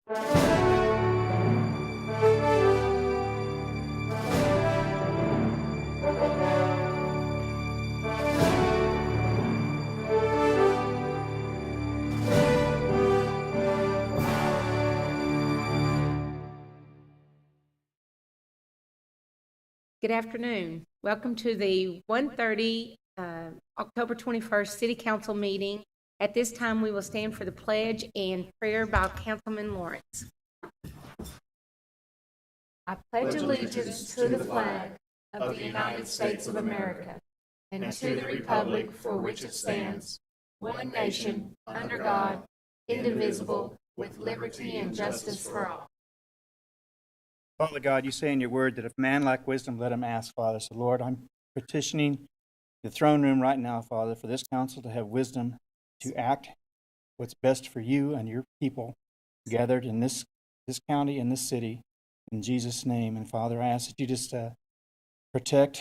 Good afternoon. Welcome to the 1:30 October 21st City Council meeting. At this time, we will stand for the pledge and prayer by Councilman Lawrence. I pledge allegiance to the flag of the United States of America and to the republic for which it stands, one nation, under God, indivisible, with liberty and justice for all. Father God, you say in your word that if man lack wisdom, let him ask, Father. So, Lord, I'm petitioning the throne room right now, Father, for this council to have wisdom to act what's best for you and your people gathered in this county and this city. In Jesus' name. And, Father, I ask that you just protect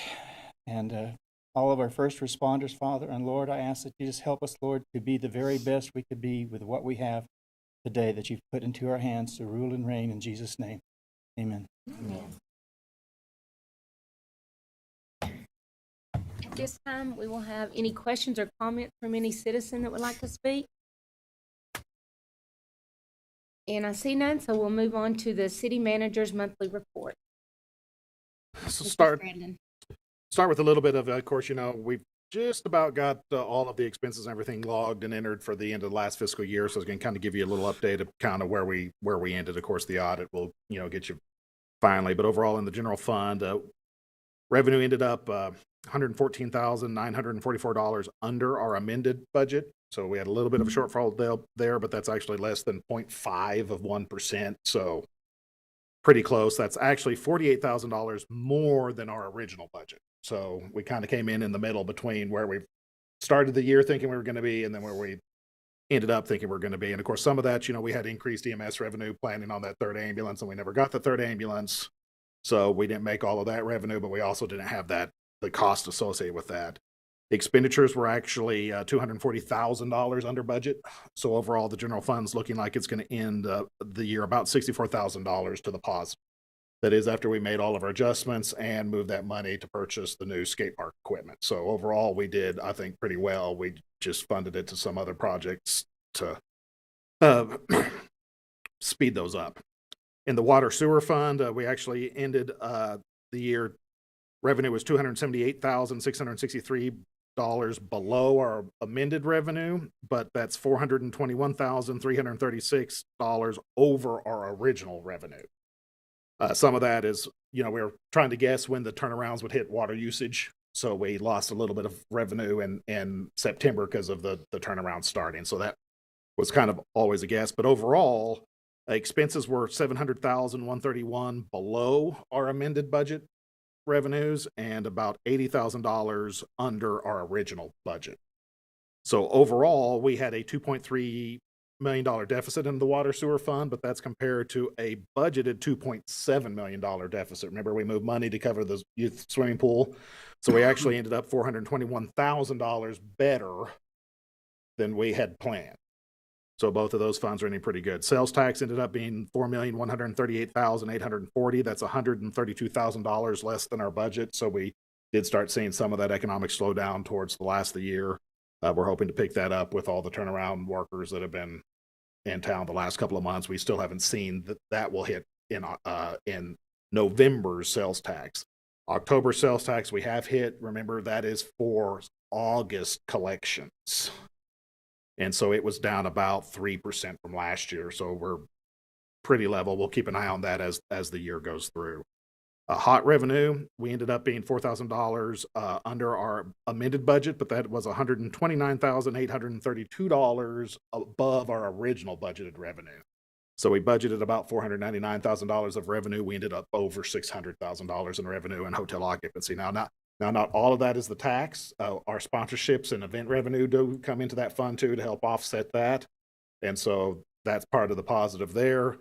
and all of our first responders, Father. And, Lord, I ask that you just help us, Lord, to be the very best we could be with what we have today that you've put into our hands to rule and reign in Jesus' name. Amen. Amen. At this time, we will have any questions or comments from any citizen that would like to speak. And I see none, so we'll move on to the city manager's monthly report. So start with a little bit of course, we've just about got all of the expenses and everything logged and entered for the end of the last fiscal year. So I was going to kind of give you a little update of kind of where we ended. Of course, the audit will, get you finally, but overall in the general fund, revenue ended up $114,944 under our amended budget. So we had a little bit of a shortfall there, but that's actually less than 0.5 of 1%. So pretty close. That's actually $48,000 more than our original budget. So we kind of came in the middle between where we started the year thinking we were going to be and then where we ended up thinking we're going to be. And of course, some of that, we had increased EMS revenue planning on that third ambulance, and we never got the third ambulance. So we didn't make all of that revenue, but we also didn't have the cost associated with that. The expenditures were actually $240,000 under budget. So overall, the general fund's looking like it's going to end the year about $64,000 to the positive. That is after we made all of our adjustments and moved that money to purchase the new skate park equipment. So overall, we did, I think, pretty well. We just funded it to some other projects to speed those up. In the water sewer fund, we actually ended the year, revenue was $278,663 below our amended revenue, but that's $421,336 over our original revenue. Some of that is, we were trying to guess when the turnarounds would hit water usage. So we lost a little bit of revenue in September because of the turnaround starting. So that was kind of always a guess. But overall, expenses were $700,131 below our amended budget revenues and about $80,000 under our original budget. So overall, we had a $2.3 million deficit in the water sewer fund, but that's compared to a budgeted $2.7 million deficit. Remember, we moved money to cover the youth swimming pool. So we actually ended up $421,000 better than we had planned. So both of those funds are ending pretty good. Sales tax ended up being $4,138,840. That's $132,000 less than our budget. So we did start seeing some of that economic slowdown towards the last of the year. We're hoping to pick that up with all the turnaround workers that have been in town the last couple of months. We still haven't seen that will hit in November's sales tax. October sales tax we have hit. Remember, that is for August collections. And so it was down about 3% from last year. So we're pretty level. We'll keep an eye on that as the year goes through. Hot revenue, we ended up being $4,000 under our amended budget, but that was $129,832 above our original budgeted revenue. So we budgeted about $499,000 of revenue. We ended up over $600,000 in revenue and hotel occupancy. Now, not all of that is the tax. Our sponsorships and event revenue do come into that fund too to help offset that. And so that's part of the positive there,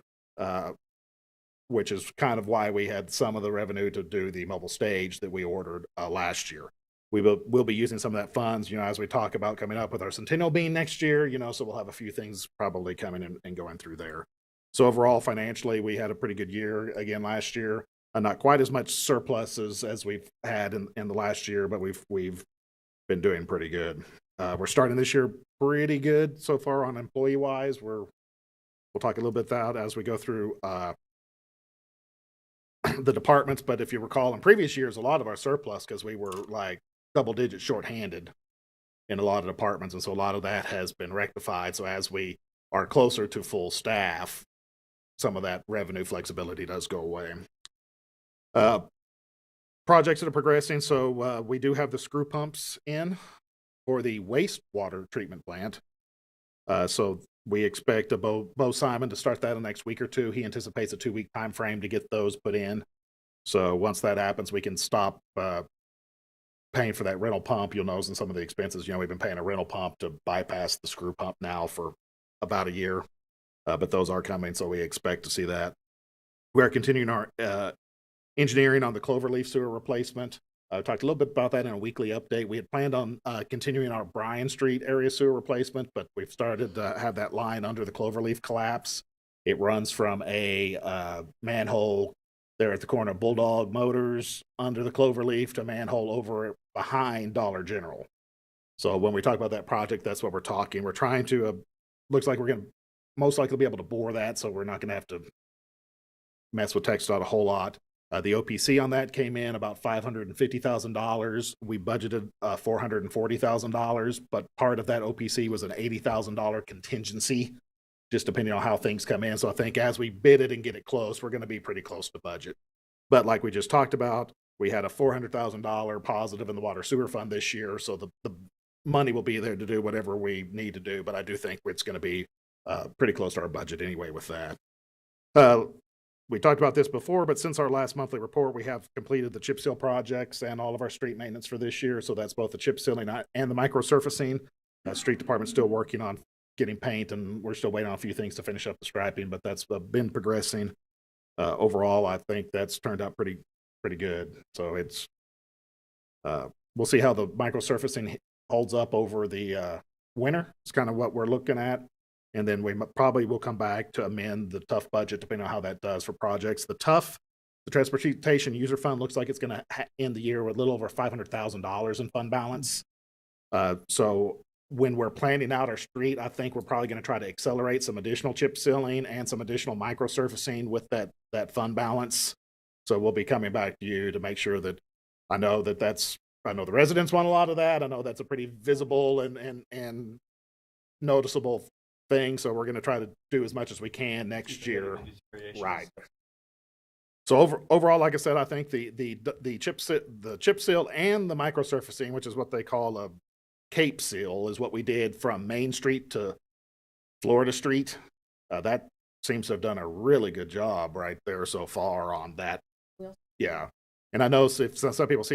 which is kind of why we had some of the revenue to do the mobile stage that we ordered last year. We'll be using some of that funds, as we talk about coming up with our Centennial Bean next year, so we'll have a few things probably coming in and going through there. So overall, financially, we had a pretty good year again last year. Not quite as much surpluses as we've had in the last year, but we've been doing pretty good. We're starting this year pretty good so far on employee wise. We'll talk a little bit about as we go through the departments. But if you recall, in previous years, a lot of our surplus, because we were like double digit shorthanded in a lot of departments, and so a lot of that has been rectified. So as we are closer to full staff, some of that revenue flexibility does go away. Projects that are progressing. So we do have the screw pumps in for the wastewater treatment plant. So we expect Bo Simon to start that in the next week or two. He anticipates a 2-week time frame to get those put in. So once that happens, we can stop paying for that rental pump. You'll notice in some of the expenses, we've been paying a rental pump to bypass the screw pump now for about a year. But those are coming, so we expect to see that. We are continuing our engineering on the Cloverleaf sewer replacement. I talked a little bit about that in a weekly update. We had planned on continuing our Bryan Street area sewer replacement, but we've started to have that line under the Cloverleaf collapse. It runs from a manhole there at the corner of Bulldog Motors under the Cloverleaf to a manhole over behind Dollar General. So when we talk about that project, that's what we're talking. We're trying to, looks like we're going to most likely be able to bore that, so we're not going to have to mess with TxDOT a whole lot. The OPC on that came in about $550,000. We budgeted $440,000, but part of that OPC was an $80,000 contingency, just depending on how things come in. So I think as we bid it and get it close, we're going to be pretty close to budget. But like we just talked about, we had a $400,000 positive in the water sewer fund this year, so the money will be there to do whatever we need to do. But I do think it's going to be pretty close to our budget anyway with that. We talked about this before, but since our last monthly report, we have completed the chip seal projects and all of our street maintenance for this year. So that's both the chip sealing and the micro surfacing. Street department's still working on getting paint, and we're still waiting on a few things to finish up the striping, but that's been progressing. Overall, I think that's turned out pretty good. So it's we'll see how the micro surfacing holds up over the winter. It's kind of what we're looking at. And then we probably will come back to amend the TUF budget depending on how that does for projects. The Transportation User Fund, looks like it's going to end the year with a little over $500,000 in fund balance. So when we're planning out our street, I think we're probably going to try to accelerate some additional chip sealing and some additional micro surfacing with that fund balance. So we'll be coming back to you to make sure that I know the residents want a lot of that. I know that's a pretty visible and noticeable thing, so we're going to try to do as much as we can next year. Right. So overall, like I said, I think the chip seal and the micro surfacing, which is what they call a Cape seal, is what we did from Main Street to Florida Street. That seems to have done a really good job right there so far on that. Yeah. And I know if some people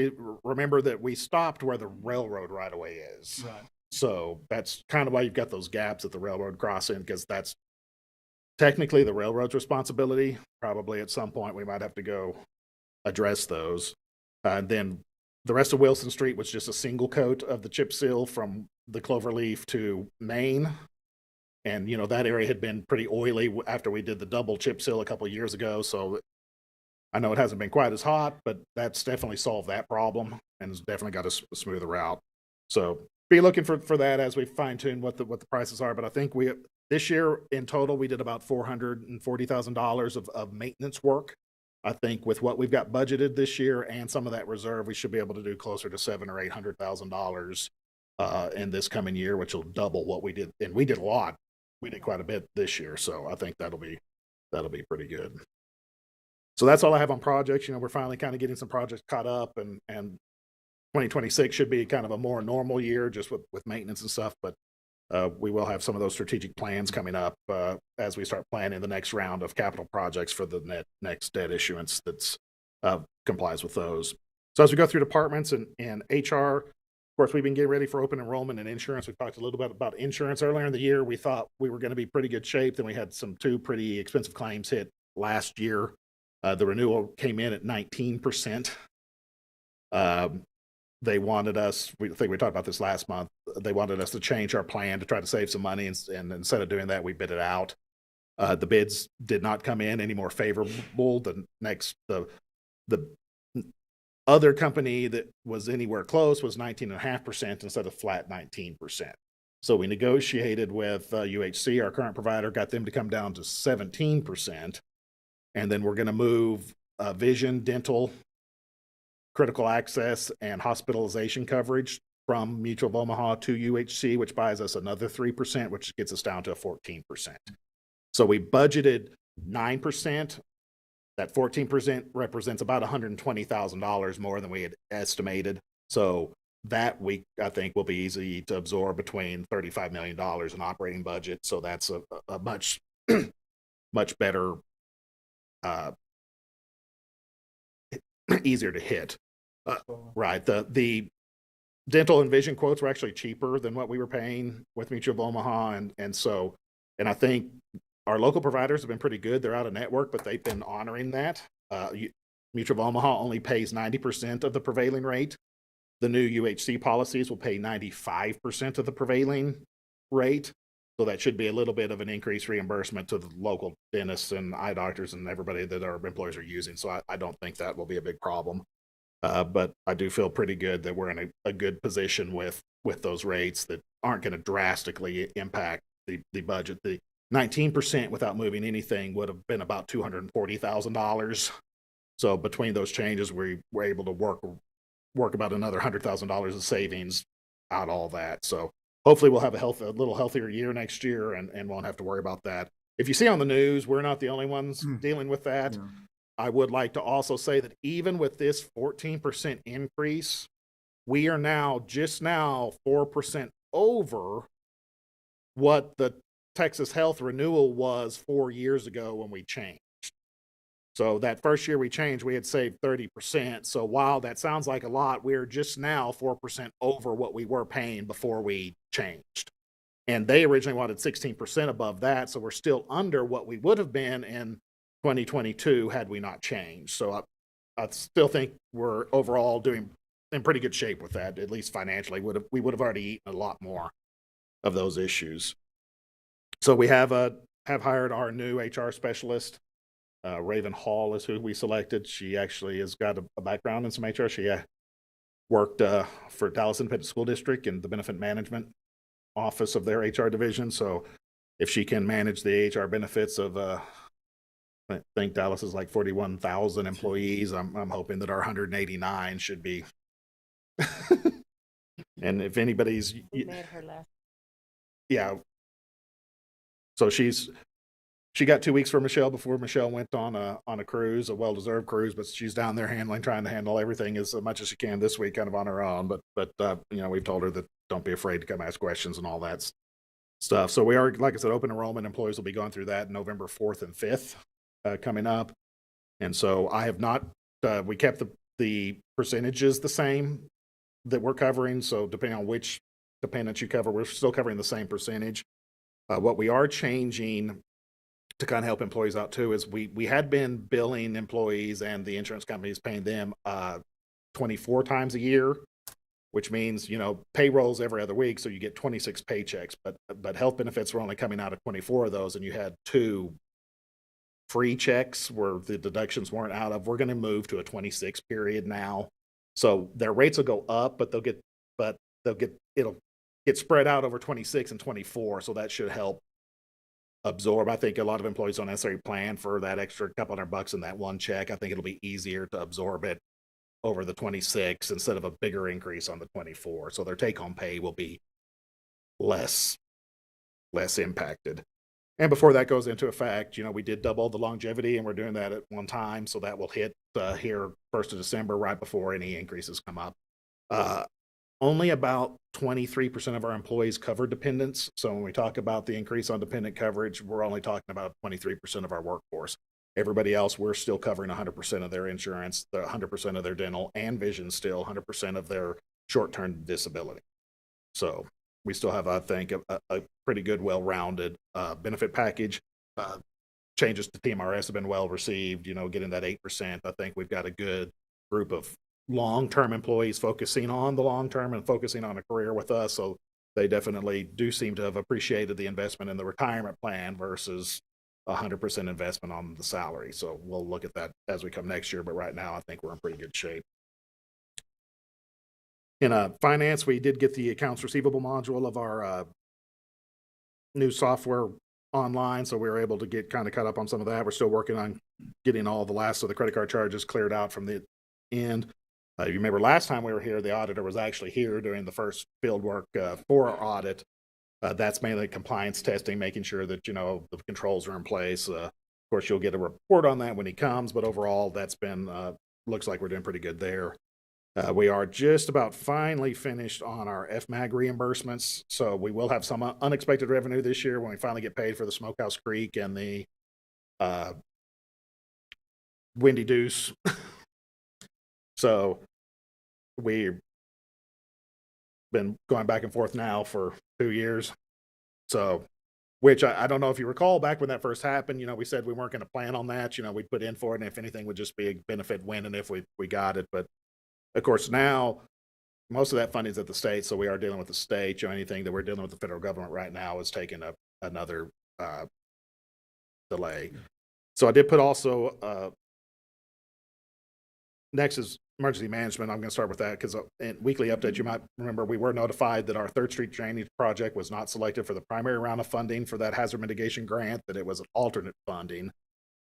remember that we stopped where the railroad right away is. Right. So that's kind of why you've got those gaps at the railroad crossing, because that's technically the railroad's responsibility. Probably at some point we might have to go address those. And then the rest of Wilson Street was just a single coat of the chip seal from the Cloverleaf to Main. And, that area had been pretty oily after we did the double chip seal a couple of years ago. So I know it hasn't been quite as hot, but that's definitely solved that problem and has definitely got a smoother route. So be looking for that as we fine tune what the prices are. But I think this year in total, we did about $440,000 of maintenance work. I think with what we've got budgeted this year and some of that reserve, we should be able to do closer to $700,000 or $800,000 in this coming year, which will double what we did. And we did a lot. We did quite a bit this year, so I think that'll be pretty good. So that's all I have on projects. We're finally kind of getting some projects caught up, and 2026 should be kind of a more normal year just with maintenance and stuff, but we will have some of those strategic plans coming up as we start planning the next round of capital projects for the next debt issuance that's complies with those. So as we go through departments and HR, of course, we've been getting ready for open enrollment and insurance. We talked a little bit about insurance earlier in the year. We thought we were going to be pretty good shape. Then we had two pretty expensive claims hit last year. The renewal came in at 19%. They wanted us, I think we talked about this last month, they wanted us to change our plan to try to save some money, and instead of doing that, we bid it out. The bids did not come in any more favorable. The other company that was anywhere close was 19.5% instead of flat 19%. So we negotiated with UHC, our current provider, got them to come down to 17%. And then we're going to move vision, dental, critical access, and hospitalization coverage from Mutual of Omaha to UHC, which buys us another 3%, which gets us down to 14%. So we budgeted 9%. That 14% represents about $120,000 more than we had estimated. So that I think will be easy to absorb between $35 million in operating budget. So that's a much, much better, easier to hit. Right. The dental and vision quotes were actually cheaper than what we were paying with Mutual of Omaha. And I think our local providers have been pretty good. They're out of network, but they've been honoring that. Mutual of Omaha only pays 90% of the prevailing rate. The new UHC policies will pay 95% of the prevailing rate. So that should be a little bit of an increased reimbursement to the local dentists and eye doctors and everybody that our employees are using. So I don't think that will be a big problem. But I do feel pretty good that we're in a good position with those rates that aren't going to drastically impact the budget. The 19% without moving anything would have been about $240,000. So between those changes, we were able to work about another $100,000 of savings out all that. So hopefully we'll have a little healthier year next year and won't have to worry about that. If you see on the news, we're not the only ones dealing with that. Yeah. I would like to also say that even with this 14% increase, we are just now 4% over what the Texas Health renewal was 4 years ago when we changed. So that first year we changed, we had saved 30%. So while that sounds like a lot, we're just now 4% over what we were paying before we changed. And they originally wanted 16% above that. So we're still under what we would have been in 2022 had we not changed. So I still think we're overall doing in pretty good shape with that, at least financially. We would have already eaten a lot more of those issues. So we have hired our new HR specialist. Raven Hall is who we selected. She actually has got a background in some HR. She worked for Dallas Independent School District in the benefit management office of their HR division. So if she can manage the HR benefits of, I think Dallas is like 41,000 employees. I'm hoping that our 189 should be. And if anybody's, we met her last. Yeah. So she got 2 weeks for Michelle before Michelle went on a cruise, a well-deserved cruise, but she's down there trying to handle everything as much as she can this week, kind of on her own. But we've told her that don't be afraid to come ask questions and all that stuff. So we are, like I said, open enrollment employees will be going through that November 4th and 5th coming up. And so I have not, we kept the percentages the same that we're covering. So depending on which dependents you cover, we're still covering the same percentage. What we are changing to kind of help employees out too is we had been billing employees and the insurance companies paying them 24 times a year, which means payrolls every other week, so you get 26 paychecks, but health benefits were only coming out of 24 of those, and you had 2 free checks where the deductions weren't out of. We're going to move to a 26 period now, so their rates will go up, but it'll get spread out over 26 and 24, so that should help absorb. I think a lot of employees don't necessarily plan for that extra couple $100 in that one check. I think it'll be easier to absorb it over the 26 instead of a bigger increase on the 24. So their take-home pay will be less impacted. And before that goes into effect, we did double the longevity, and we're doing that at one time. So that will hit here 1st of December, right before any increases come up. Only about 23% of our employees cover dependents. So when we talk about the increase on dependent coverage, we're only talking about 23% of our workforce. Everybody else, we're still covering 100% of their insurance, 100% of their dental and vision, still 100% of their short-term disability. So we still have, I think, a pretty good, well-rounded benefit package. Changes to TMRS have been well received, getting that 8%. I think we've got a good group of long-term employees focusing on the long-term and focusing on a career with us. So they definitely do seem to have appreciated the investment in the retirement plan versus 100% investment on the salary. So we'll look at that as we come next year. But right now, I think we're in pretty good shape. In finance, we did get the accounts receivable module of our new software online, so we were able to get kind of caught up on some of that. We're still working on getting all the last of the credit card charges cleared out from the end. You remember last time we were here, the auditor was actually here during the first field work for our audit. That's mainly compliance testing, making sure that, you know, the controls are in place. Of course, you'll get a report on that when he comes, but overall, that's been, looks like we're doing pretty good there. We are just about finally finished on our FMAG reimbursements. So we will have some unexpected revenue this year when we finally get paid for the Smokehouse Creek and the Windy Deuce. So we've been going back and forth now for 2 years. So, which I don't know if you recall back when that first happened, you know, we said we weren't going to plan on that. You know, we'd put in for it, and if anything would just be a benefit win, and if we got it. But of course, now most of that funding is at the state, so we are dealing with the state. You know, anything that we're dealing with the federal government right now is taking another delay. So I did put also next is emergency management. I'm going to start with that because in weekly updates, you might remember we were notified that our 3rd Street drainage project was not selected for the primary round of funding for that hazard mitigation grant, that it was an alternate funding,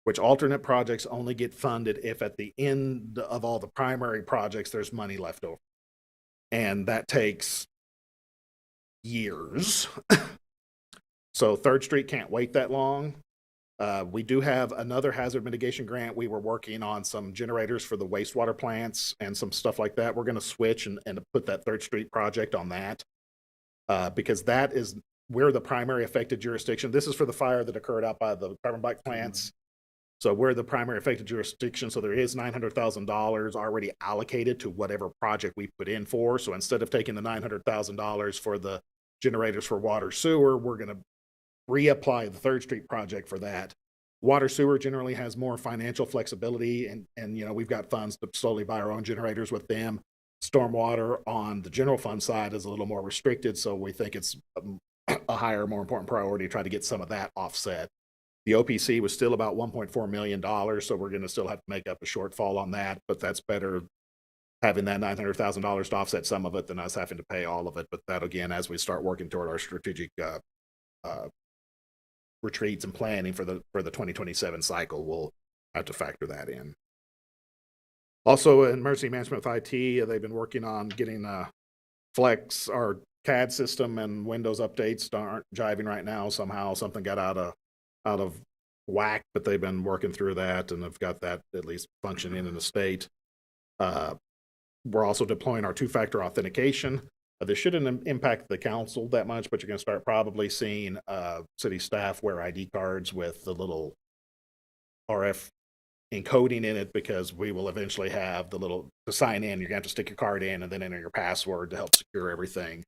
which alternate projects only get funded if at the end of all the primary projects, there's money left over. And that takes years. So 3rd Street can't wait that long. We do have another hazard mitigation grant. We were working on some generators for the wastewater plants and some stuff like that. We're going to switch and put that 3rd Street project on that because that is, we're the primary affected jurisdiction. This is for the fire that occurred out by the carbon black plants. So we're the primary affected jurisdiction. So there is $900,000 already allocated to whatever project we put in for. So instead of taking the $900,000 for the generators for water sewer, we're going to reapply the 3rd Street project for that. Water sewer generally has more financial flexibility, and you know, we've got funds to slowly buy our own generators with them. Stormwater on the general fund side is a little more restricted, so we think it's a higher, more important priority to try to get some of that offset. The OPC was still about $1.4 million, so we're going to still have to make up a shortfall on that, but that's better having that $900,000 to offset some of it than us having to pay all of it. But that, again, as we start working toward our strategic retreats and planning for the 2027 cycle, we'll have to factor that in. Also, in emergency management with IT, they've been working on getting Flex, our CAD system, and Windows updates aren't jiving right now. Somehow something got out of whack, but they've been working through that and have got that at least functioning in the state. We're also deploying our 2-factor authentication. This shouldn't impact the council that much, but you're going to start probably seeing city staff wear ID cards with the little RF encoding in it, because we will eventually have the little, to sign in, you're going to have to stick your card in and then enter your password to help secure everything.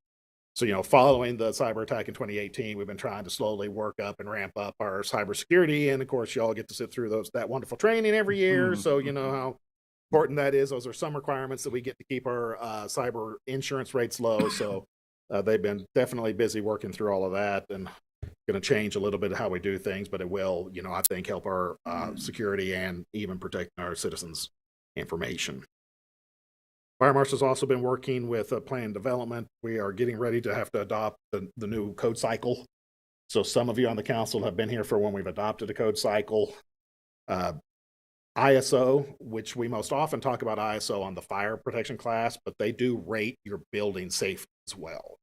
So, you know, following the cyber attack in 2018, we've been trying to slowly work up and ramp up our cybersecurity. And of course, you all get to sit through that wonderful training every year. So, you know how important that is. Those are some requirements that we get to keep our cyber insurance rates low. So they've been definitely busy working through all of that, and going to change a little bit of how we do things, but it will, you know, I think help our security and even protect our citizens' information. Fire Marshal's also been working with plan development. We are getting ready to have to adopt the new code cycle. So some of you on the council have been here for when we've adopted a code cycle. ISO, which we most often talk about ISO on the fire protection class, but they do rate your building safety as well.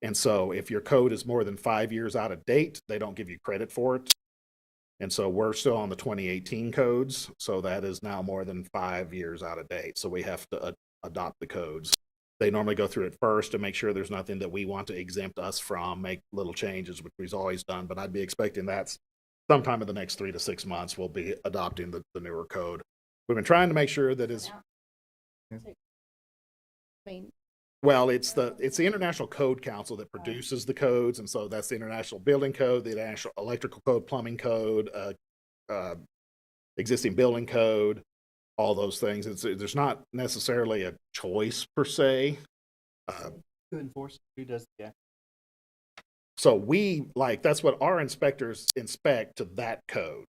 And so if your code is more than 5 years out of date, they don't give you credit for it. And so we're still on the 2018 codes. So that is now more than 5 years out of date. So we have to adopt the codes. They normally go through it first to make sure there's nothing that we want to exempt us from, make little changes, which we've always done. But I'd be expecting that's sometime in the next 3 to 6 months, we'll be adopting the newer code. We've been trying to make sure that is, well, it's the International Code Council that produces the codes, and so that's the International Building Code, the International Electrical Code, Plumbing Code, existing building code, all those things. There's not necessarily a choice per se. Who enforces? Who does the So that's what our inspectors inspect, to that code.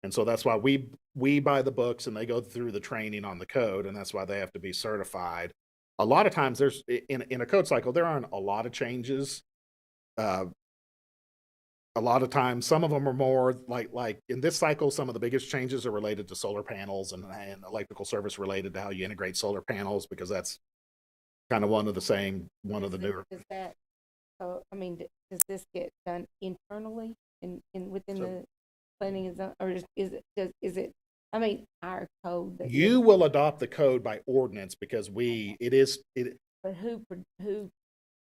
And so that's why we buy the books and they go through the training on the code, and that's why they have to be certified. A lot of times there's in a code cycle, there aren't a lot of changes. A lot of times, some of them are more like in this cycle, some of the biggest changes are related to solar panels and electrical service related to how you integrate solar panels, because that's kind of one of the newer. Does that, I mean, does this get done internally within the planning and zone, or is it, I mean, our code that You will adopt the code by ordinance, because but who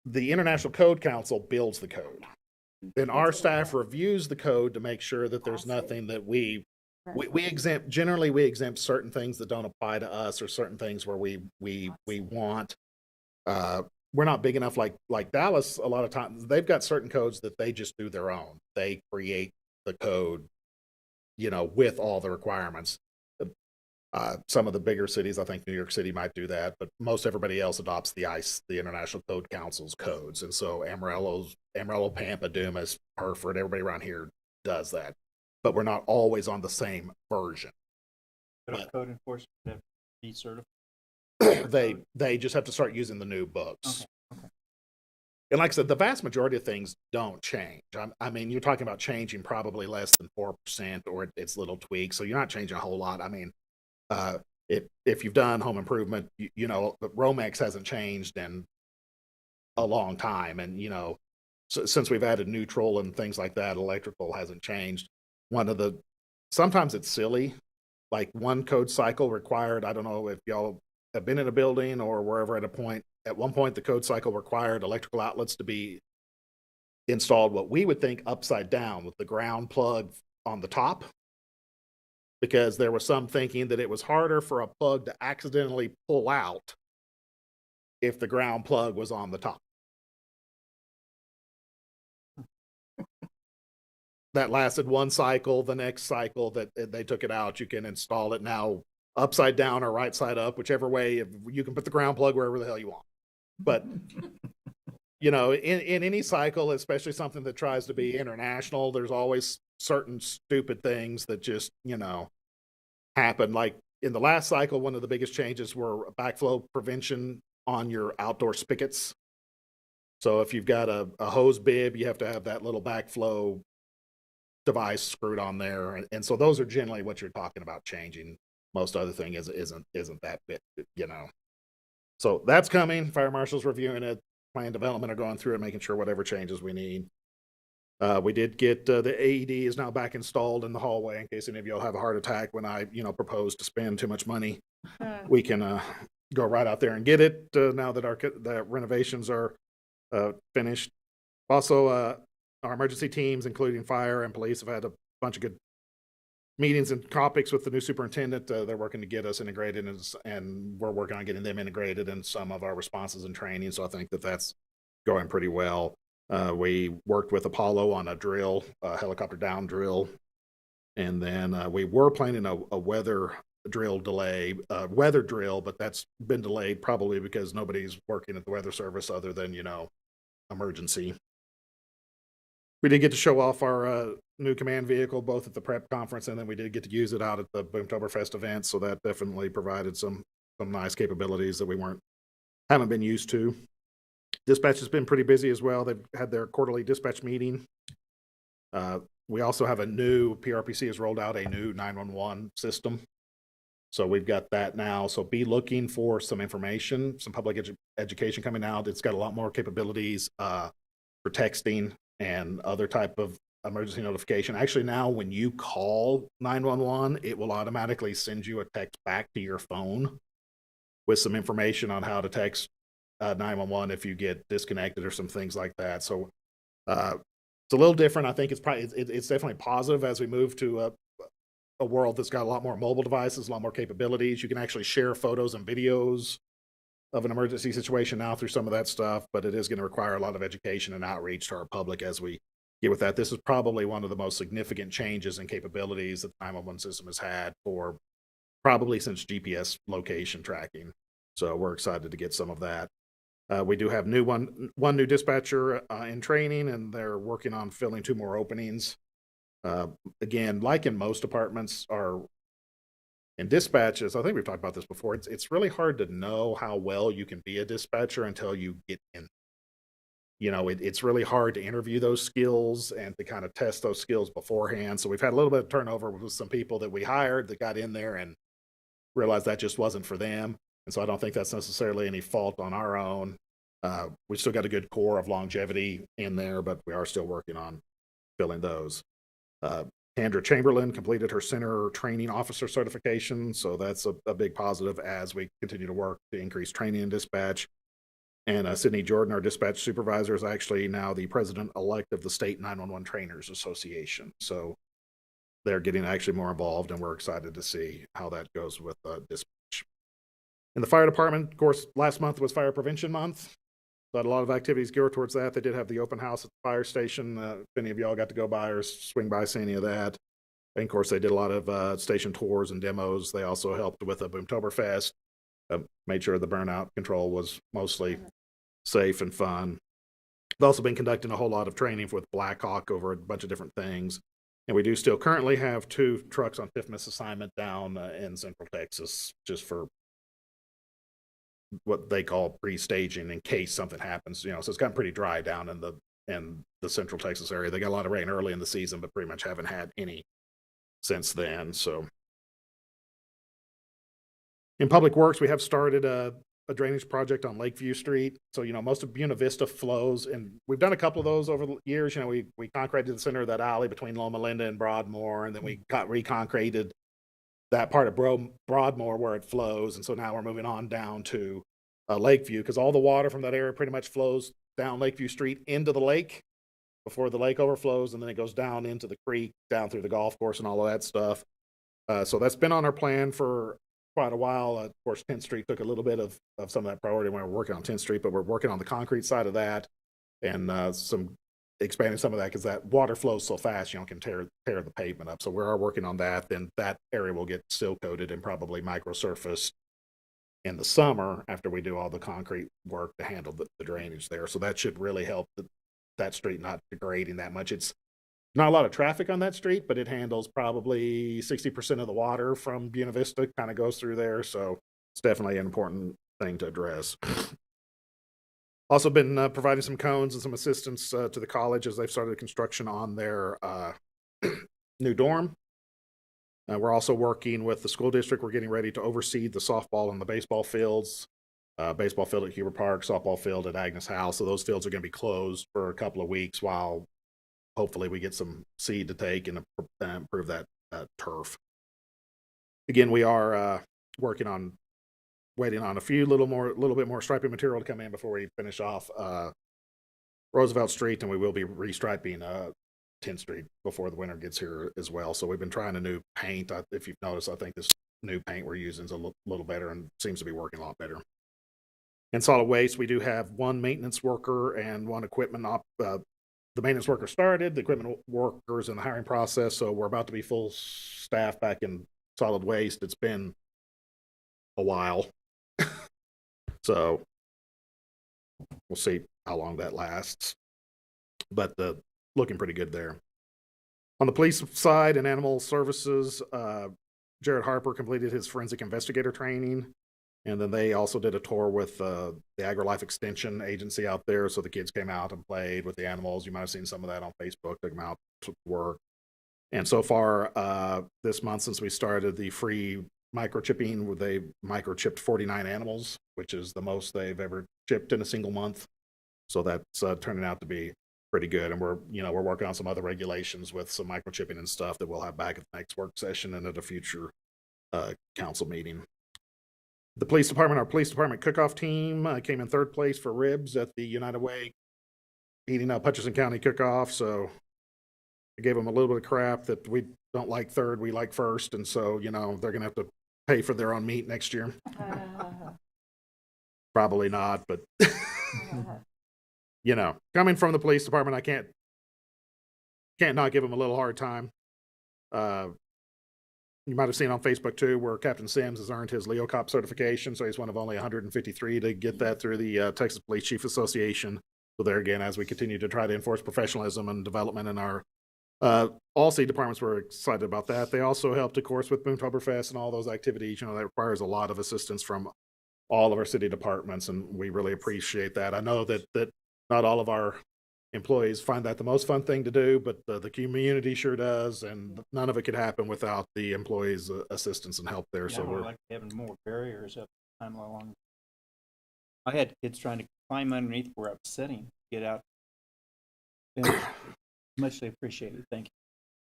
the International Code Council builds the code. Then our staff reviews the code to make sure that there's nothing that we exempt. Generally, we exempt certain things that don't apply to us, or certain things where we want. We're not big enough like Dallas. A lot of times they've got certain codes that they just do their own. They create the code, with all the requirements. Some of the bigger cities, I think New York City might do that, but most everybody else adopts the International Code Council's codes. And so Amarillo, Pampa, Dumas, Hereford, everybody around here does that. But we're not always on the same version. But code enforcement have to be certified. They just have to start using the new books. Okay. And like I said, the vast majority of things don't change. I mean, you're talking about changing probably less than 4%, or it's little tweaks. So you're not changing a whole lot. I mean, if you've done home improvement, Romex hasn't changed in a long time. And, since we've added neutral and things like that, electrical hasn't changed. Sometimes it's silly. Like one code cycle required, I don't know if y'all have been in a building or wherever at one point, the code cycle required electrical outlets to be installed what we would think upside down, with the ground plug on the top, because there was some thinking that it was harder for a plug to accidentally pull out if the ground plug was on the top. That lasted one cycle. The next cycle that they took it out, you can install it now upside down or right side up, whichever way. You can put the ground plug wherever the hell you want. But in any cycle, especially something that tries to be international, there's always certain stupid things that just happen. Like in the last cycle, one of the biggest changes were backflow prevention on your outdoor spigots. So if you've got a hose bib, you have to have that little backflow device screwed on there, and so those are generally what you're talking about changing. Most other thing isn't that bit, So that's coming. Fire marshal's reviewing it. Plan development are going through it, making sure whatever changes we need. We did get the AED is now back installed in the hallway, in case any of y'all have a heart attack when I propose to spend too much money. We can go right out there and get it now that the renovations are finished. Also, our emergency teams, including fire and police, have had a bunch of good meetings and topics with the new superintendent. They're working to get us integrated, and we're working on getting them integrated in some of our responses and training. So I think that's going pretty well. We worked with Apollo on a drill, a helicopter down drill. And then we were planning a weather drill, but that's been delayed probably because nobody's working at the weather service other than, emergency. We did get to show off our new command vehicle, both at the prep conference, and then we did get to use it out at the Boomtoberfest event. So that definitely provided some nice capabilities that we haven't been used to. Dispatch has been pretty busy as well. They've had their quarterly dispatch meeting. We also have PRPC has rolled out a new 911 system. So we've got that now. So be looking for some information, some public education coming out. It's got a lot more capabilities for texting and other type of emergency notification. Actually, now when you call 911, it will automatically send you a text back to your phone with some information on how to text 911 if you get disconnected or some things like that. So it's a little different. I think it's definitely positive as we move to a world that's got a lot more mobile devices, a lot more capabilities. You can actually share photos and videos of an emergency situation now through some of that stuff, but it is going to require a lot of education and outreach to our public as we get with that. This is probably one of the most significant changes in capabilities that the 911 system has had for probably since GPS location tracking. So we're excited to get some of that. We do have one new dispatcher in training, and they're working on filling 2 more openings. Again, like in most departments, in dispatches, I think we've talked about this before. It's really hard to know how well you can be a dispatcher until you get in. It's really hard to interview those skills and to kind of test those skills beforehand. So we've had a little bit of turnover with some people that we hired that got in there and realized that just wasn't for them. And so I don't think that's necessarily any fault on our own. We still got a good core of longevity in there, but we are still working on filling those. Kendra Chamberlain completed her center training officer certification. So that's a big positive as we continue to work to increase training and dispatch. And Sydney Jordan, our dispatch supervisor, is actually now the president-elect of the State 911 Trainers Association. So they're getting actually more involved, and we're excited to see how that goes with dispatch. In the fire department, of course, last month was Fire Prevention Month. So had a lot of activities geared towards that. They did have the open house at the fire station. If any of y'all got to go by or swing by, see any of that. And of course, they did a lot of station tours and demos. They also helped with a Boomtoberfest. Made sure the burnout control was mostly safe and fun. They've also been conducting a whole lot of training with Blackhawk over a bunch of different things. And we do still currently have 2 trucks on 5th Miss assignment down in Central Texas, just for what they call pre-staging in case something happens. So it's gotten pretty dry down in the Central Texas area. They got a lot of rain early in the season, but pretty much haven't had any since then. So in Public Works, we have started a drainage project on Lakeview Street. So, most of Buena Vista flows, and we've done a couple of those over the years. We concreted the center of that alley between Loma Linda and Broadmoor, and then we reconcreted that part of Broadmoor where it flows. And so now we're moving on down to Lakeview, because all the water from that area pretty much flows down Lakeview Street into the lake before the lake overflows, and then it goes down into the creek, down through the golf course and all of that stuff. So that's been on our plan for quite a while. Of course, 10th Street took a little bit of some of that priority when we were working on 10th Street, but we're working on the concrete side of that and expanding some of that, because that water flows so fast, can tear the pavement up. So we are working on that. Then that area will get seal coated and probably microsurfaced in the summer after we do all the concrete work to handle the drainage there. So that should really help that street not degrading that much. It's not a lot of traffic on that street, but it handles probably 60% of the water from Buena Vista, kind of goes through there. So it's definitely an important thing to address. Also been providing some cones and some assistance to the college as they've started construction on their new dorm. We're also working with the school district. We're getting ready to oversee the softball and the baseball fields. Baseball field at Huber Park, softball field at Agnes House. So those fields are going to be closed for a couple of weeks while hopefully we get some seed to take and improve that turf. Again, we are waiting on a little bit more striping material to come in before we finish off Roosevelt Street, and we will be restriping 10th Street before the winter gets here as well. So we've been trying a new paint. If you've noticed, I think this new paint we're using is a little better and seems to be working a lot better. In solid waste, we do have 1 maintenance worker and 1 equipment the maintenance worker started, the equipment workers in the hiring process. So we're about to be full staff back in solid waste. It's been a while. So we'll see how long that lasts, but looking pretty good there. On the police side and animal services, Jared Harper completed his forensic investigator training. And then they also did a tour with the AgriLife Extension Agency out there. So the kids came out and played with the animals. You might have seen some of that on Facebook. Took them out to work. And so far this month, since we started the free microchipping, they microchipped 49 animals, which is the most they've ever chipped in a single month. So that's turning out to be pretty good. And we're working on some other regulations with some microchipping and stuff that we'll have back at the next work session and at a future council meeting. Our police department cook-off team came in 3rd place for ribs at the United Way eating up Hutchinson County cook-off. So I gave them a little bit of crap that we don't like 3rd, we like 1st. And so, they're going to have to pay for their own meat next year. Probably not, but coming from the police department, I can't not give them a little hard time. you might have seen on Facebook too, where Captain Sims has earned his Leo Cop certification. So he's one of only 153 to get that through the Texas Police Chief Association. So there again, as we continue to try to enforce professionalism and development in our all city departments, we're excited about that. They also helped, of course, with Boomtoberfest and all those activities. You know, that requires a lot of assistance from all of our city departments, and we really appreciate that. I know that not all of our employees find that the most fun thing to do, but the community sure does, and none of it could happen without the employees' assistance and help there. Yeah, So we're we're like having more barriers up time along. I had kids trying to climb underneath where I was sitting to get out. Muchly appreciated. Thank you.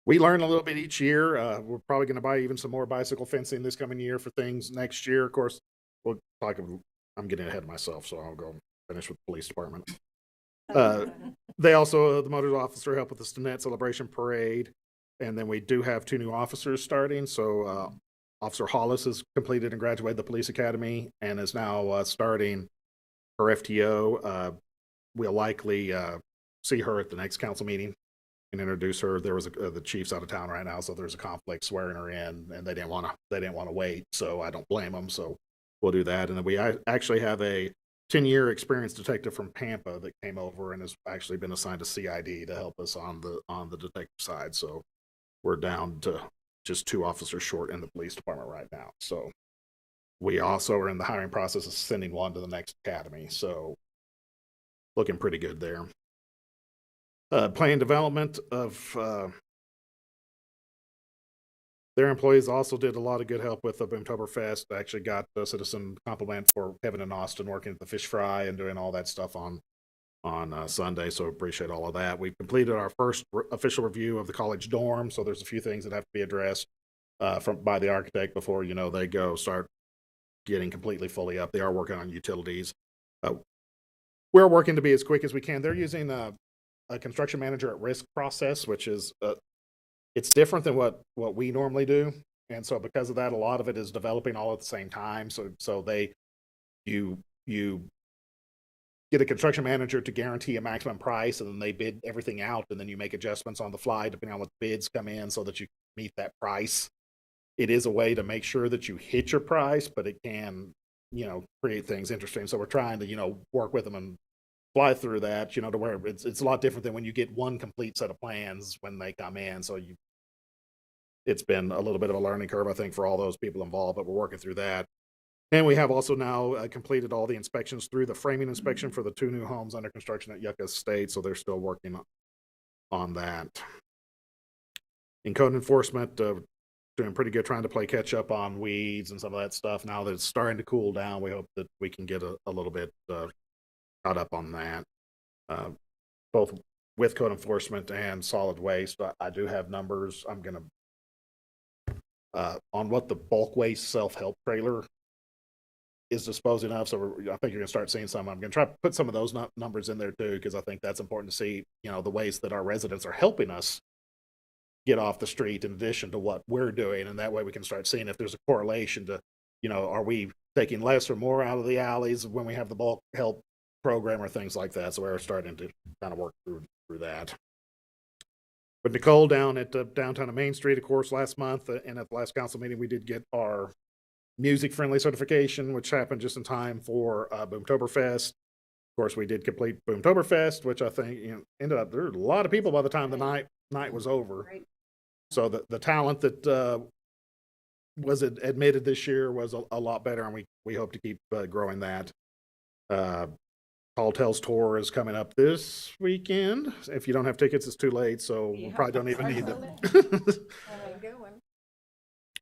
We learn a little bit each year. We're probably going to buy even some more bicycle fencing this coming year for things next year. Of course, we'll talk. I'm getting ahead of myself, so I'll go finish with the police department. They also, the motor officer, help with the Stinnett Celebration Parade. And then we do have 2 new officers starting. So Officer Hollis has completed and graduated the police academy and is now starting her FTO. We'll likely see her at the next council meeting and introduce her. There was the chief's out of town right now, so there's a conflict swearing her in, and they didn't want to wait. So I don't blame them. So we'll do that. And then we actually have a 10-year experienced detective from Pampa that came over and has actually been assigned to CID to help us on the detective side. So we're down to just 2 officers short in the police department right now. So we also are in the hiring process of sending one to the next academy. So looking pretty good there. Plan development of their employees also did a lot of good help with the Boomtoberfest. Actually got a citizen compliment for Kevin and Austin working at the fish fry and doing all that stuff on Sunday. So appreciate all of that. We've completed our first official review of the college dorm. So there's a few things that have to be addressed by the architect before, they start getting completely fully up. They are working on utilities. We're working to be as quick as we can. They're using a construction manager at risk process, which is it's different than what we normally do. And so because of that, a lot of it is developing all at the same time. So you get a construction manager to guarantee a maximum price, and then they bid everything out, and then you make adjustments on the fly depending on what bids come in so that you meet that price. It is a way to make sure that you hit your price, but it can, create things interesting. So we're trying to, work with them and fly through that, to where it's a lot different than when you get one complete set of plans when they come in. So it's been a little bit of a learning curve, I think, for all those people involved, but we're working through that. And we have also now completed all the inspections through the framing inspection for the 2 new homes under construction at Yucca Estate. So they're still working on that. In code enforcement, doing pretty good, trying to play catch up on weeds and some of that stuff. Now that it's starting to cool down, we hope that we can get a little bit caught up on that, both with code enforcement and solid waste. I do have numbers. I'm going to on what the bulk waste self-help trailer is disposing of. So I think you're going to start seeing some. I'm going to try to put some of those numbers in there too, because I think that's important to see, the ways that our residents are helping us get off the street in addition to what we're doing. And that way we can start seeing if there's a correlation to, are we taking less or more out of the alleys when we have the bulk help program or things like that. So we're starting to kind of work through that. With Nicole down at downtown Main Street, of course, last month, and at the last council meeting, we did get our music-friendly certification, which happened just in time for Boomtoberfest. Of course, we did complete Boomtoberfest, which I think ended up, there were a lot of people by the time the night was over. Great. So the talent that was admitted this year was a lot better, and we hope to keep growing that. Tall Tales Tour is coming up this weekend. If you don't have tickets, it's too late, so we probably don't even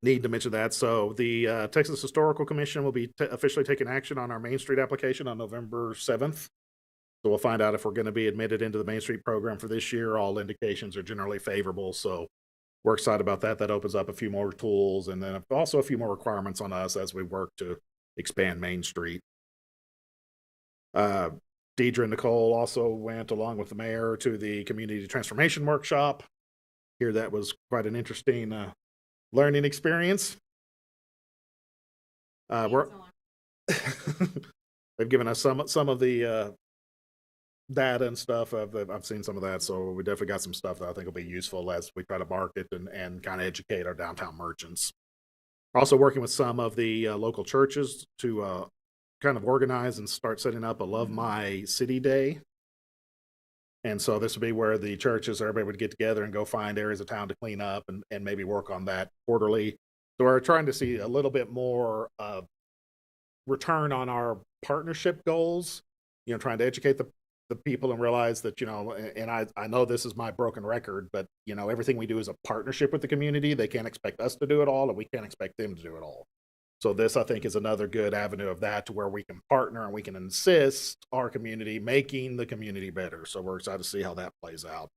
need to mention that. So the Texas Historical Commission will be officially taking action on our Main Street application on November 7th. So we'll find out if we're going to be admitted into the Main Street program for this year. All indications are generally favorable, so we're excited about that. That opens up a few more tools, and then also a few more requirements on us as we work to expand Main Street. Deidre and Nicole also went along with the mayor to the community transformation workshop. Here, that was quite an interesting learning experience. They've given us some of the data and stuff. I've seen some of that, so we definitely got some stuff that I think will be useful as we try to market and kind of educate our downtown merchants. We're also working with some of the local churches to kind of organize and start setting up a Love My City Day. And so this would be where the churches, everybody would get together and go find areas of town to clean up and maybe work on that quarterly. So we're trying to see a little bit more return on our partnership goals, trying to educate the people and realize that, and I know this is my broken record, but, everything we do is a partnership with the community. They can't expect us to do it all, and we can't expect them to do it all. So this, I think, is another good avenue of that, to where we can partner and we can assist our community, making the community better. So we're excited to see how that plays out.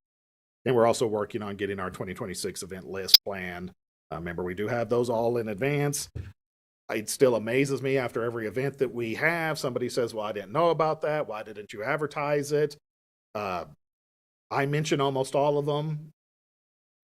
And we're also working on getting our 2026 event list planned. Remember, we do have those all in advance. It still amazes me after every event that we have, somebody says, well, I didn't know about that. Why didn't you advertise it? I mention almost all of them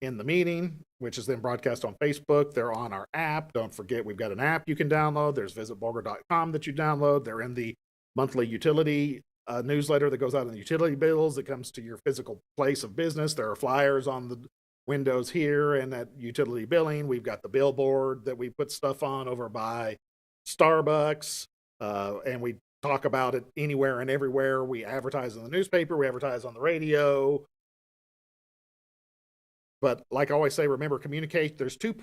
in the meeting, which is then broadcast on Facebook. They're on our app. Don't forget, we've got an app you can download. There's visitborger.com that you download. They're in the monthly utility newsletter that goes out in the utility bills that comes to your physical place of business. There are flyers on the windows here and at utility billing. We've got the billboard that we put stuff on over by Starbucks, and we talk about it anywhere and everywhere. We advertise in the newspaper, we advertise on the radio. But like I always say, remember, communicate. There's two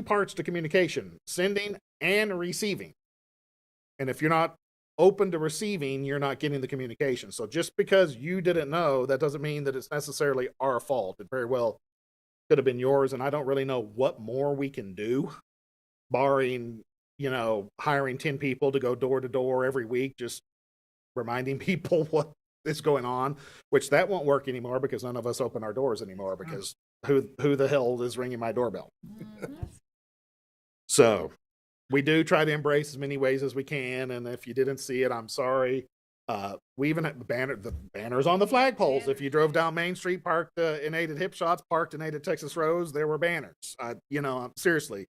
parts to communication: sending and receiving. And if you're not open to receiving, you're not getting the communication. So just because you didn't know, that doesn't mean that it's necessarily our fault. It very well could have been yours, and I don't really know what more we can do, barring, hiring 10 people to go door to door every week, just reminding people what is going on, which that won't work anymore because none of us open our doors anymore, because who the hell is ringing my doorbell? So we do try to embrace as many ways as we can, and if you didn't see it, I'm sorry. We even have the banners on the flagpoles. If you drove down Main Street, parked in 8 at Hip Shots, parked in 8 at Texas Rose, there were banners. Seriously,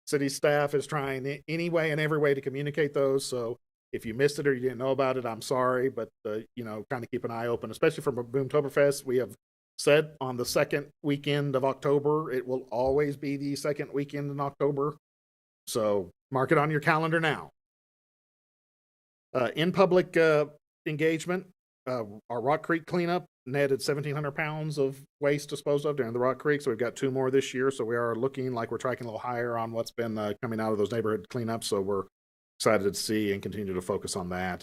city staff is trying any way and every way to communicate those. So if you missed it or you didn't know about it, I'm sorry, but kind of keep an eye open, especially for Boomtoberfest. We have said on the second weekend of October. It will always be the second weekend in October. So mark it on your calendar now. In public engagement, our Rock Creek cleanup netted 1,700 pounds of waste disposed of during the Rock Creek. So we've got 2 more this year. So we are looking like we're tracking a little higher on what's been coming out of those neighborhood cleanups. So we're excited to see and continue to focus on that.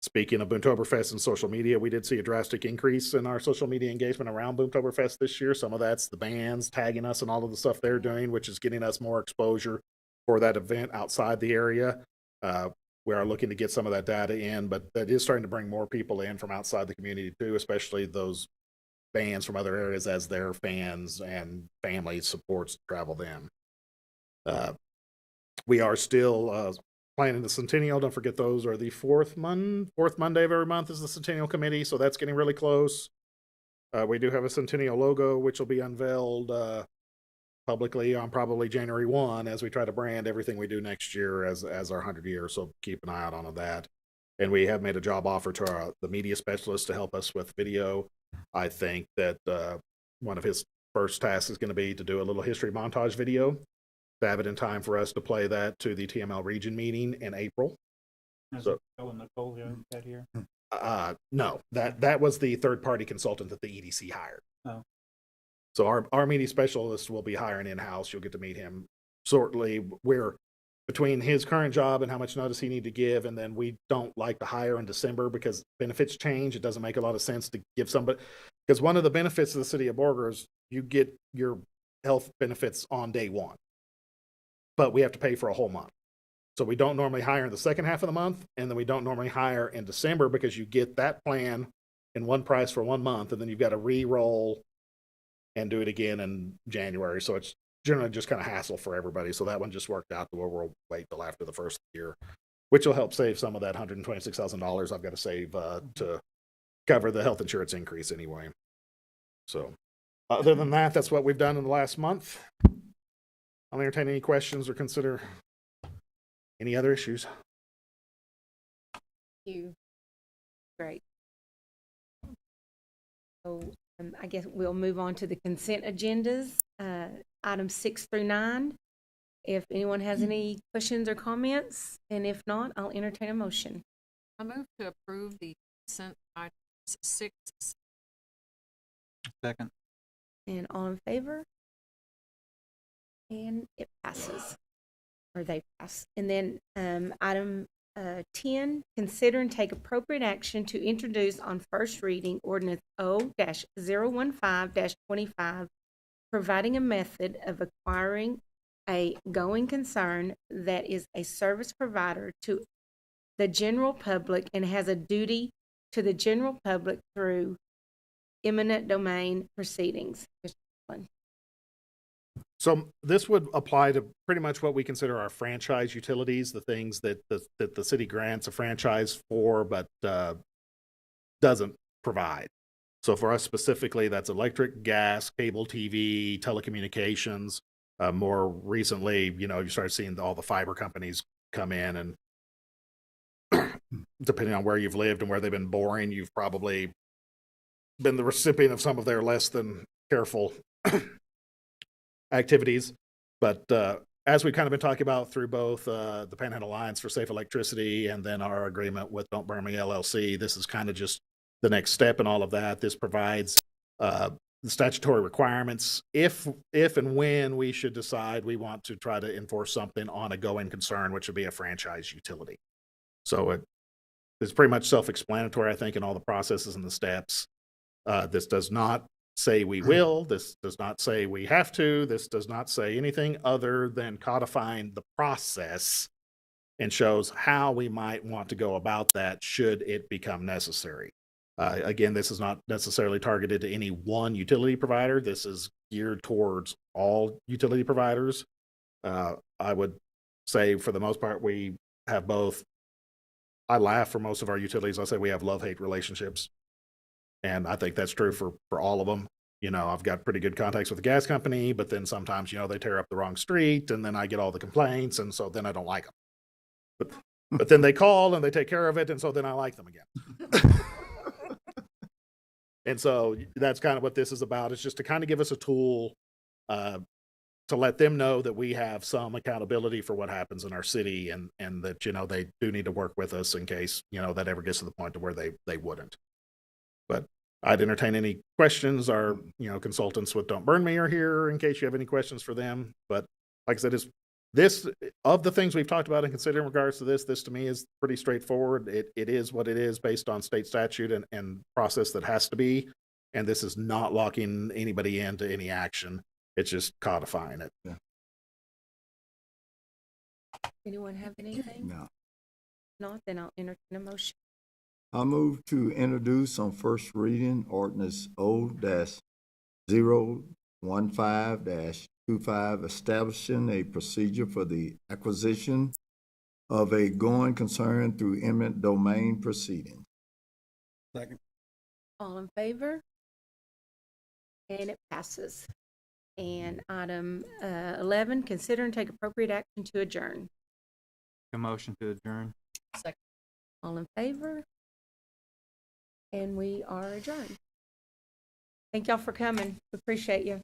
Speaking of Boomtoberfest and social media, we did see a drastic increase in our social media engagement around Boomtoberfest this year. Some of that's the bands tagging us and all of the stuff they're doing, which is getting us more exposure for that event outside the area. We are looking to get some of that data in, but that is starting to bring more people in from outside the community too, especially those bands from other areas as their fans and family supports travel them. We are still planning the Centennial. Don't forget, those are the fourth Monday of every month is the Centennial Committee, so that's getting really close. We do have a Centennial logo, which will be unveiled publicly on probably January 1 as we try to brand everything we do next year as our 100 years. So keep an eye out on that. And we have made a job offer to the media specialist to help us with video. I think that one of his first tasks is going to be to do a little history montage video, to have it in time for us to play that to the TML region meeting in April. So, Nicole here? No, that was the third-party consultant that the EDC hired. Oh. So our media specialist will be hiring in-house. You'll get to meet him shortly. We're between his current job and how much notice he need to give, and then we don't like to hire in December because benefits change. It doesn't make a lot of sense to give somebody, because one of the benefits of the city of Borger is you get your health benefits on day 1, but we have to pay for a whole month. So we don't normally hire in the second half of the month, and then we don't normally hire in December because you get that plan in one price for 1 month, and then you've got to re-roll and do it again in January. So it's generally just kind of hassle for everybody. So that one just worked out to where we'll wait till after the first year, which will help save some of that $126,000 I've got to save to cover the health insurance increase anyway. So other than that, that's what we've done in the last month. I'll entertain any questions or consider any other issues. Thank you. Great. So I guess we'll move on to the consent agendas. Items 6 through 9. if anyone has any questions or comments, and if not, I'll entertain a motion. I move to approve the consent items 6. Second. And all in favor? And it passes, or they pass. And then item 10, consider and take appropriate action to introduce on first reading ordinance O-015-25, providing a method of acquiring a going concern that is a service provider to the general public and has a duty to the general public through eminent domain proceedings. So this would apply to pretty much what we consider our franchise utilities, the things that the city grants a franchise for, but doesn't provide. So for us specifically, that's electric, gas, cable TV, telecommunications. More recently, you start seeing all the fiber companies come in, and depending on where you've lived and where they've been boring, you've probably been the recipient of some of their less than careful activities. But as we've kind of been talking about through both the Panhandle Alliance for Safe Electricity and then our agreement with Don't Burn Me LLC, this is kind of just the next step in all of that. This provides the statutory requirements if and when we should decide we want to try to enforce something on a going concern, which would be a franchise utility. So it's pretty much self-explanatory, I think, in all the processes and the steps. This does not say we will. This does not say we have to. This does not say anything other than codifying the process and shows how we might want to go about that should it become necessary. Again, this is not necessarily targeted to any one utility provider. This is geared towards all utility providers. I would say for the most part, we have both. I laugh for most of our utilities. I say we have love-hate relationships. And I think that's true for all of them. I've got pretty good contacts with the gas company, but then sometimes, they tear up the wrong street and then I get all the complaints. And so then I don't like them. But then they call and they take care of it. And so then I like them again. And so that's kind of what this is about. It's just to kind of give us a tool to let them know that we have some accountability for what happens in our city and that, they do need to work with us in case, that ever gets to the point to where they wouldn't. But I'd entertain any questions. Our, consultants with Don't Burn Me are here in case you have any questions for them. But like I said, this of the things we've talked about and considered in regards to this to me is pretty straightforward. It is what it is based on state statute and process that has to be. And this is not locking anybody into any action. It's just codifying it. Yeah. Anyone have anything? No. If not, then I'll entertain a motion. I move to introduce on first reading ordinance O-015-25, establishing a procedure for the acquisition of a going concern through eminent domain proceedings. Second. All in favor? And it passes. And item 11, consider and take appropriate action to adjourn. A motion to adjourn. Second. All in favor? And we are adjourned. Thank y'all for coming. We appreciate you.